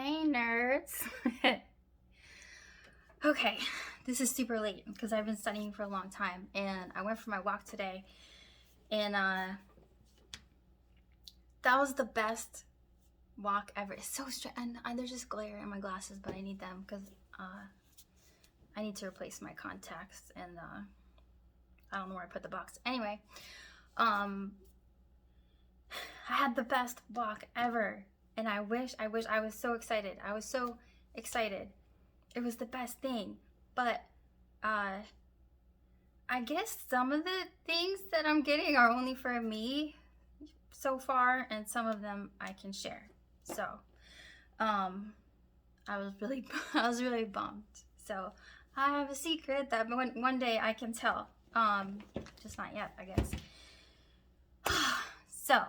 Hey, nerds. Okay, this is super late because I've been studying for a long time and I went for my walk today and that was the best walk ever. It's so strange. And there's just glare in my glasses, but I need them because I need to replace my contacts and I don't know where I put the box. Anyway, um, I had the best walk ever and I wish I was so excited. I was so excited. It was the best thing. But uh I guess some of the things that I'm getting are only for me so far, and some of them I can share. So, um, I was really, I was really bummed. So, I have a secret that one day I can tell. Just not yet, I guess. So,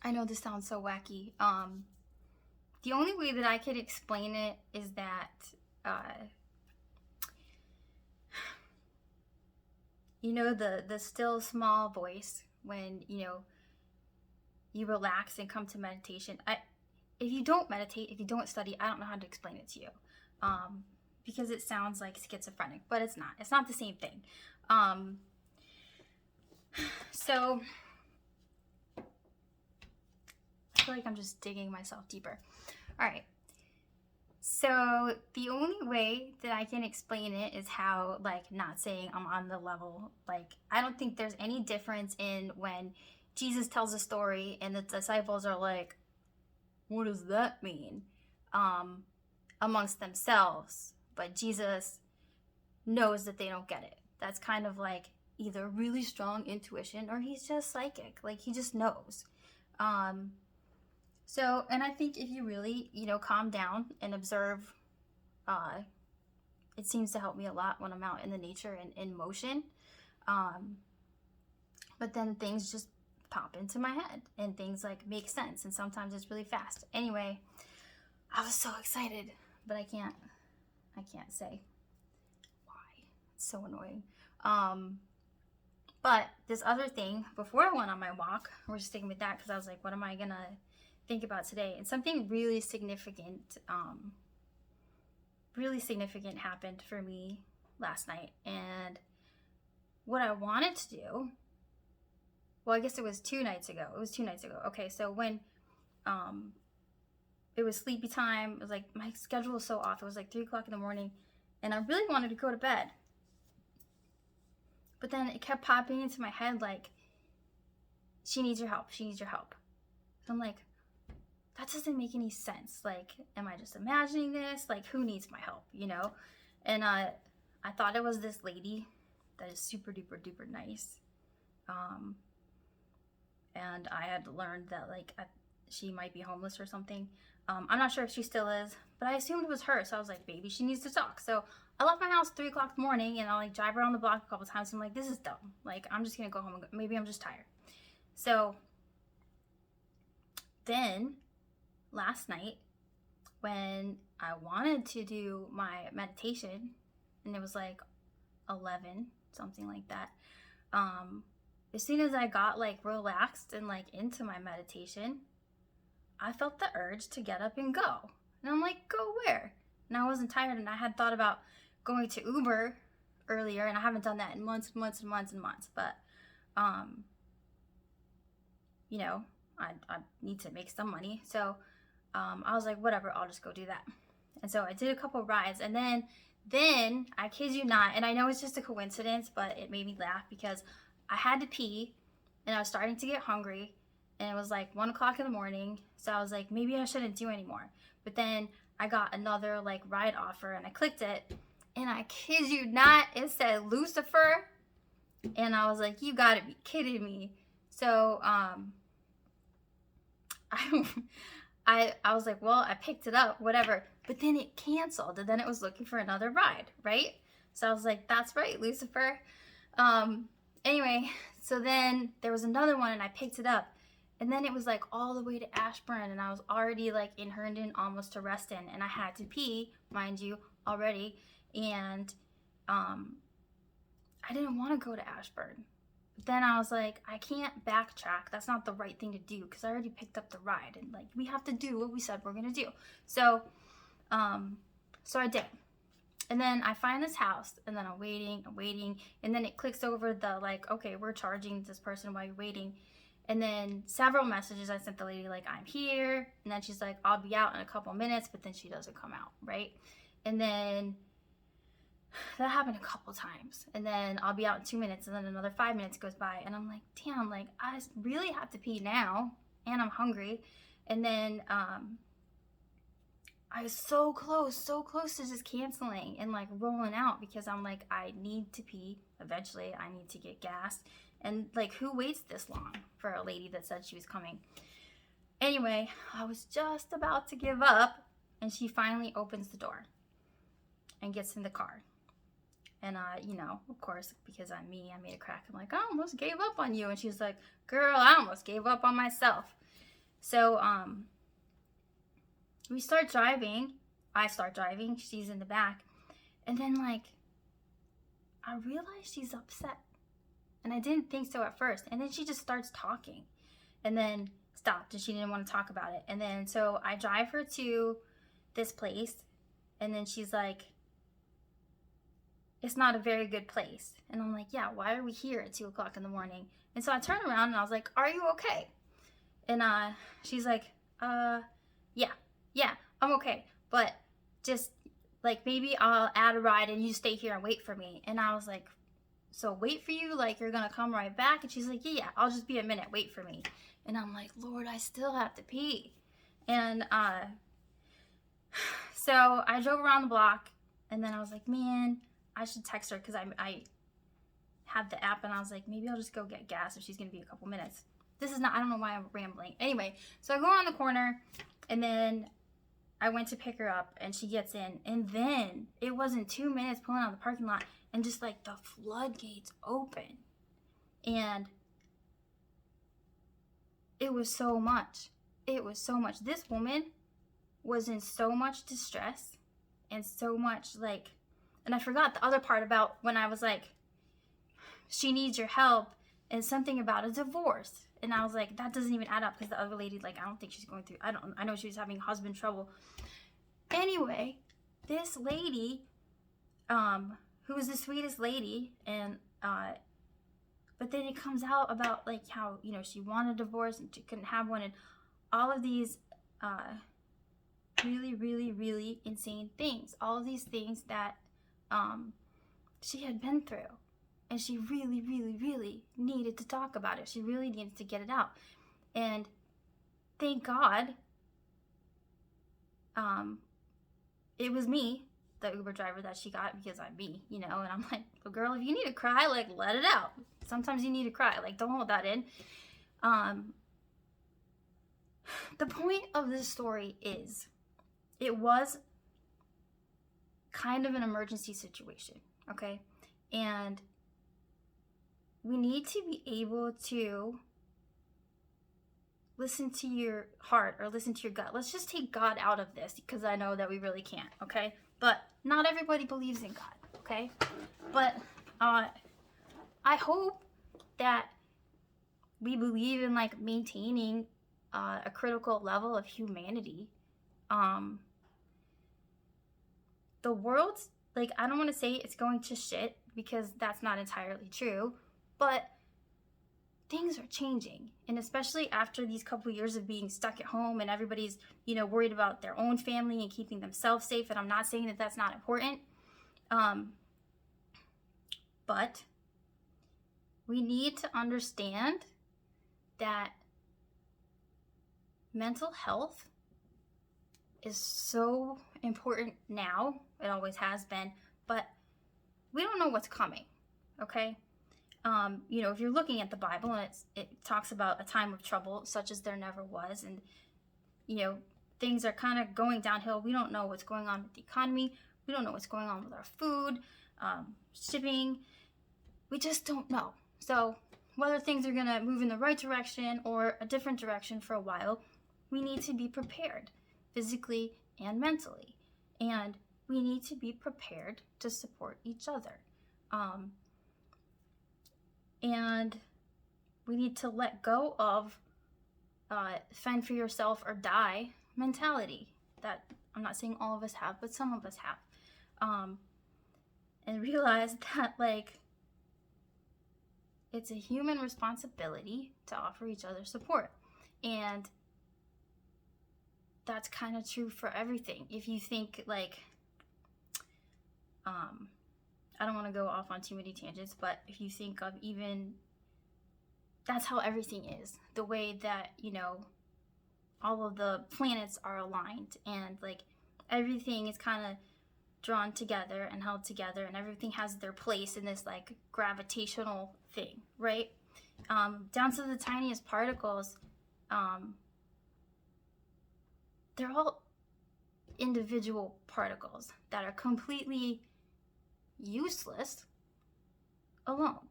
I know this sounds so wacky. The only way that I could explain it is that, you know, the still small voice when you relax and come to meditation. If you don't meditate, if you don't study, I don't know how to explain it to you, because it sounds like schizophrenic, but it's not. It's not the same thing. So I feel like I'm just digging myself deeper. All right. So the only way that I can explain it is how, like, not saying I'm on the level. Like, I don't think there's any difference in when Jesus tells a story and the disciples are like, what does that mean? Amongst themselves. But Jesus knows that they don't get it. That's kind of like either really strong intuition or he's just psychic. Like, he just knows. So, and I think if you really, calm down and observe, it seems to help me a lot when I'm out in the nature and in motion. But then things just pop into my head and things like make sense. And sometimes it's really fast. Anyway, I was so excited, but I can't say why. It's so annoying. But this other thing, before I went on my walk, we're just sticking with that because I was like, what am I going to think about today? And something really significant happened for me last night. And what I wanted to do, well, I guess it was 2 nights ago. Okay, so when it was sleepy time, it was like my schedule was so off. It was like 3 o'clock in the morning, and I really wanted to go to bed. But then it kept popping into my head like, she needs your help. So I'm like, that doesn't make any sense. Like, am I just imagining this? Like, who needs my help, And I thought it was this lady that is super duper duper nice. And I had learned that, like, she might be homeless or something. I'm not sure if she still is, but I assumed it was her. So I was like, baby, she needs to talk. So I left my house 3 o'clock in the morning, and I like drive around the block a couple times. I'm like, this is dumb. Like, I'm just gonna go home and maybe I'm just tired. So then last night, when I wanted to do my meditation, and it was like 11, something like that, as soon as I got like relaxed and like into my meditation, I felt the urge to get up and go. And I'm like, go where? And I wasn't tired, and I had thought about going to Uber earlier, and I haven't done that in months. But I need to make some money. So I was like, whatever, I'll just go do that. And so I did a couple rides, and then I kid you not, and I know it's just a coincidence, but it made me laugh because I had to pee, and I was starting to get hungry, and it was like 1 o'clock in the morning. So I was like, maybe I shouldn't do anymore. But then I got another like ride offer, and I clicked it, and I kid you not, it said Lucifer, and I was like, you gotta be kidding me. So I was like, well, I picked it up, whatever. But then it canceled, and then it was looking for another ride, right? So I was like, that's right, Lucifer. Anyway, so then there was another one, and I picked it up. And then it was like all the way to Ashburn, and I was already like in Herndon, almost to Reston, and I had to pee, mind you, already. And I didn't want to go to Ashburn. then I was like, I can't backtrack. That's not the right thing to do because I already picked up the ride, and like we have to do what we said we're gonna do. So I did. And then I find this house, and then I'm waiting, and then it clicks over the like, okay, we're charging this person while you're waiting. And then several messages I sent the lady, like, I'm here, and then she's like, I'll be out in a couple minutes, but then she doesn't come out, right? And then that happened a couple times, and then I'll be out in 2 minutes, and then another 5 minutes goes by, and I'm like, damn, like, I really have to pee now, and I'm hungry. And then I was so close to just canceling and like rolling out because I'm like, I need to pee eventually. I need to get gas. And like, who waits this long for a lady that said she was coming? Anyway, I was just about to give up, and she finally opens the door and gets in the car. And you know, of course, because I'm me, I made a crack. I'm like, I almost gave up on you. And she's like, girl, I almost gave up on myself. So we start driving. I start driving. She's in the back. And then, like, I realize she's upset. And I didn't think so at first. And then she just starts talking. And then stopped. And she didn't want to talk about it. And then, so I drive her to this place. And then she's like, it's not a very good place. And I'm like, yeah, why are we here at 2 o'clock in the morning? And so I turned around and I was like, are you okay? And she's like, yeah, I'm okay, but just like maybe I'll add a ride and you stay here and wait for me. And I was like, so wait for you? Like you're gonna come right back? And she's like, yeah, I'll just be a minute, wait for me. And I'm like, Lord, I still have to pee. And so I drove around the block, and then I was like, man, I should text her because I had the app, and I was like, maybe I'll just go get gas if she's gonna be a couple minutes. This is not, I don't know why I'm rambling. Anyway, so I go around the corner, and then I went to pick her up, and she gets in, and then it wasn't 2 minutes pulling out of the parking lot, and just like the floodgates open, and it was so much. This woman was in so much distress, and so much like, and I forgot the other part about when I was like, she needs your help, and something about a divorce. And I was like, that doesn't even add up because the other lady, like, I don't think she's going through, I know she was having husband trouble. Anyway, this lady, who was the sweetest lady, and, but then it comes out about, like, how, you know, she wanted a divorce and she couldn't have one, and all of these, really, really, really insane things. All of these things that, she had been through. And she really, really, really needed to talk about it. She really needed to get it out. And thank God, it was me, the Uber driver that she got, because I'm me, you know. And I'm like, well, girl, if you need to cry, like, let it out. Sometimes you need to cry. Like, don't hold that in. The point of this story is, it was kind of an emergency situation, okay? And we need to be able to listen to your heart or listen to your gut. Let's just take God out of this because I know that we really can't, okay? But not everybody believes in God, okay? But I hope that we believe in like maintaining a critical level of humanity. The world's like, I don't want to say it's going to shit because that's not entirely true. But things are changing, and especially after these couple years of being stuck at home and everybody's, you know, worried about their own family and keeping themselves safe, and I'm not saying that that's not important, but we need to understand that mental health is so important now. It always has been, but we don't know what's coming, okay? You know, if you're looking at the Bible and it talks about a time of trouble such as there never was, and, you know, things are kind of going downhill. We don't know what's going on with the economy. We don't know what's going on with our food, shipping. We just don't know. So whether things are going to move in the right direction or a different direction for a while, we need to be prepared physically and mentally. And we need to be prepared to support each other. And we need to let go of fend for yourself or die mentality that I'm not saying all of us have, but some of us have. And realize that, like, it's a human responsibility to offer each other support. And that's kind of true for everything. If you think, like, I don't want to go off on too many tangents, but if you think of even, that's how everything is. The way that, you know, all of the planets are aligned, and like everything is kind of drawn together and held together, and everything has their place in this like gravitational thing, right? Down to the tiniest particles. They're all individual particles that are completely useless alone.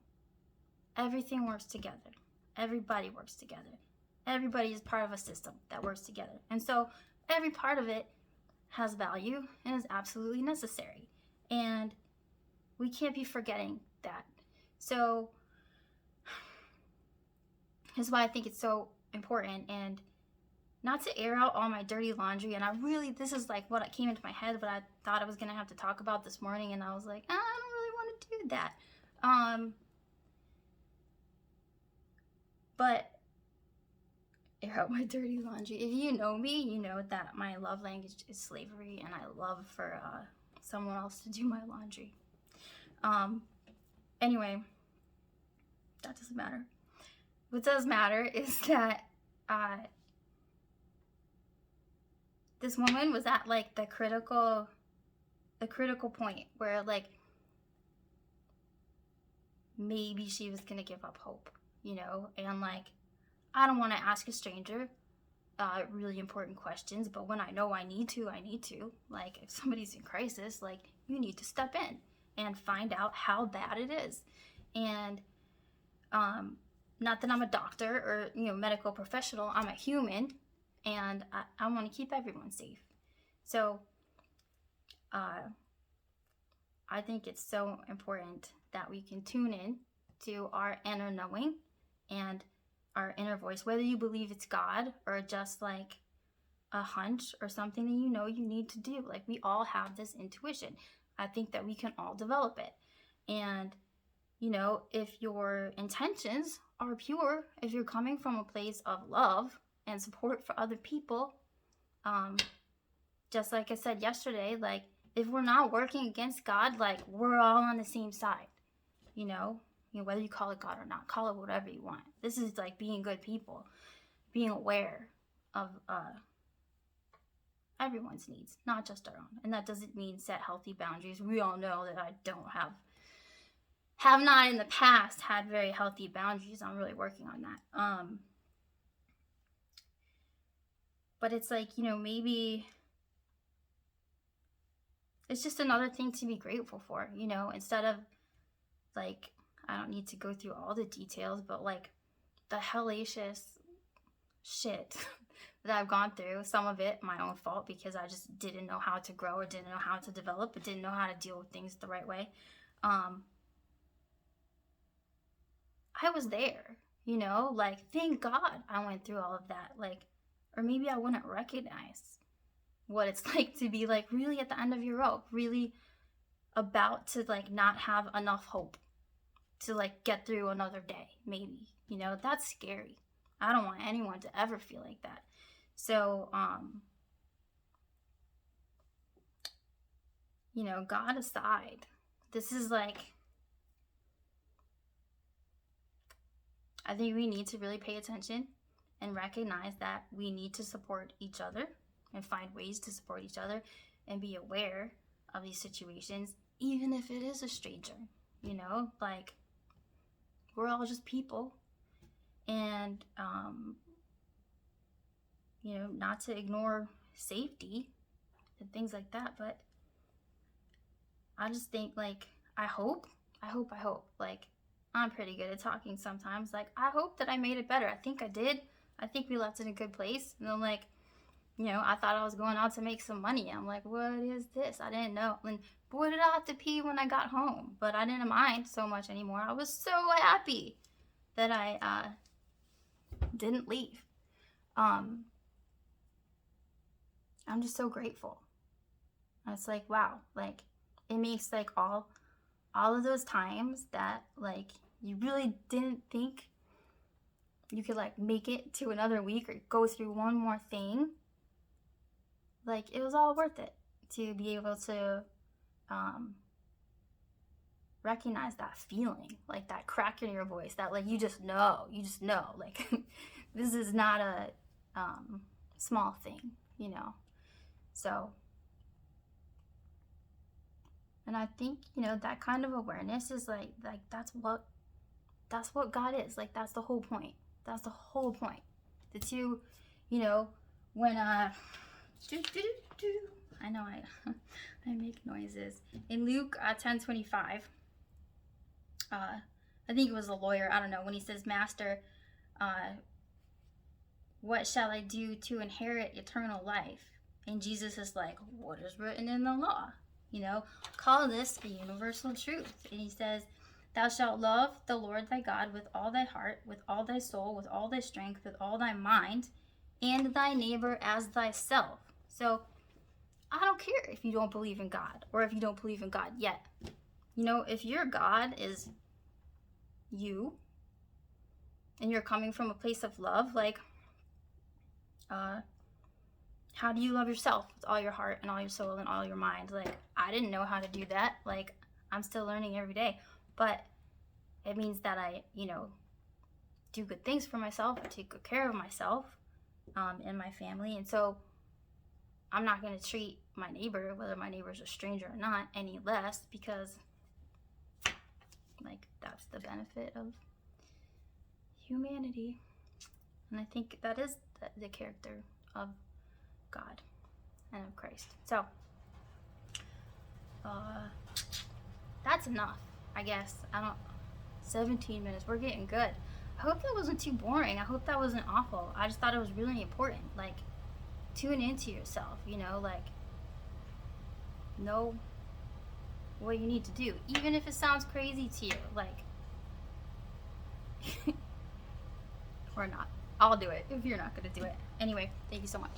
Everything works together. Everybody works together. Everybody is part of a system that works together. And so every part of it has value and is absolutely necessary. And we can't be forgetting that. So that's why I think it's so important, and not to air out all my dirty laundry. And this is like what came into my head, but I thought I was going to have to talk about this morning. And I was like, I don't really want to do that. But air out my dirty laundry. If you know me, you know that my love language is slavery, and I love for someone else to do my laundry. Anyway, that doesn't matter. What does matter is that this woman was at like the critical point where like maybe she was gonna give up hope, you know. And like, I don't want to ask a stranger really important questions, but when I know I need to. Like, if somebody's in crisis, like, you need to step in and find out how bad it is. And not that I'm a doctor or, you know, medical professional. I'm a human, and I want to keep everyone safe. So I think it's so important that we can tune in to our inner knowing and our inner voice, whether you believe it's God or just like a hunch or something that you know you need to do. Like, we all have this intuition. I think that we can all develop it. And, you know, if your intentions are pure, if you're coming from a place of love and support for other people, just like I said yesterday, like, if we're not working against God, like, we're all on the same side, you know, whether you call it God or not, call it whatever you want. This is like being good people, being aware of everyone's needs, not just our own. And that doesn't mean set healthy boundaries. We all know that I don't have not in the past had very healthy boundaries. I'm really working on that. But it's like, you know, maybe it's just another thing to be grateful for, you know, instead of like, I don't need to go through all the details, but like the hellacious shit that I've gone through, some of it my own fault because I just didn't know how to grow or didn't know how to develop, but didn't know how to deal with things the right way. I was there, you know, like, thank God I went through all of that. Like, or maybe I wouldn't recognize what it's like to be like really at the end of your rope, really about to like not have enough hope to like get through another day, maybe, you know. That's scary. I don't want anyone to ever feel like that. So you know, God aside, this is like, I think we need to really pay attention and recognize that we need to support each other and find ways to support each other and be aware of these situations, even if it is a stranger, you know. Like, we're all just people. And you know, not to ignore safety and things like that, but I just think, like, I hope, like, I'm pretty good at talking sometimes. Like, I hope that I made it better. I think I did. I think we left in a good place. And I'm like, you know, I thought I was going out to make some money. I'm like, what is this? I didn't know. And boy, did I have to pee when I got home. But I didn't mind so much anymore. I was so happy that I didn't leave. I'm just so grateful. It's like, wow, like it makes like all of those times that like you really didn't think you could like make it to another week or go through one more thing, like it was all worth it to be able to recognize that feeling, like that crack in your voice, that like you just know like this is not a small thing, you know. So, and I think, you know, that kind of awareness is like that's what God is. Like that's the whole point. That's the whole point. The two, you know, when I know I make noises. In Luke 10:25, I think it was a lawyer, I don't know, when he says, Master, what shall I do to inherit eternal life? And Jesus is like, what is written in the law? You know, call this a universal truth. And he says, thou shalt love the Lord thy God with all thy heart, with all thy soul, with all thy strength, with all thy mind, and thy neighbor as thyself. So I don't care if you don't believe in God or if you don't believe in God yet. You know, if your God is you and you're coming from a place of love, like, how do you love yourself with all your heart and all your soul and all your mind? Like, I didn't know how to do that. Like, I'm still learning every day. But it means that I, you know, do good things for myself. I take good care of myself and my family. And so I'm not going to treat my neighbor, whether my neighbor's a stranger or not, any less, because, like, that's the benefit of humanity. And I think that is the character of God and of Christ. So that's enough, I guess. 17 minutes, we're getting good. I hope that wasn't too boring. I hope that wasn't awful. I just thought it was really important. Like, tune into yourself, you know, like, know what you need to do, even if it sounds crazy to you, like, or not. I'll do it if you're not gonna do it. Anyway, thank you so much.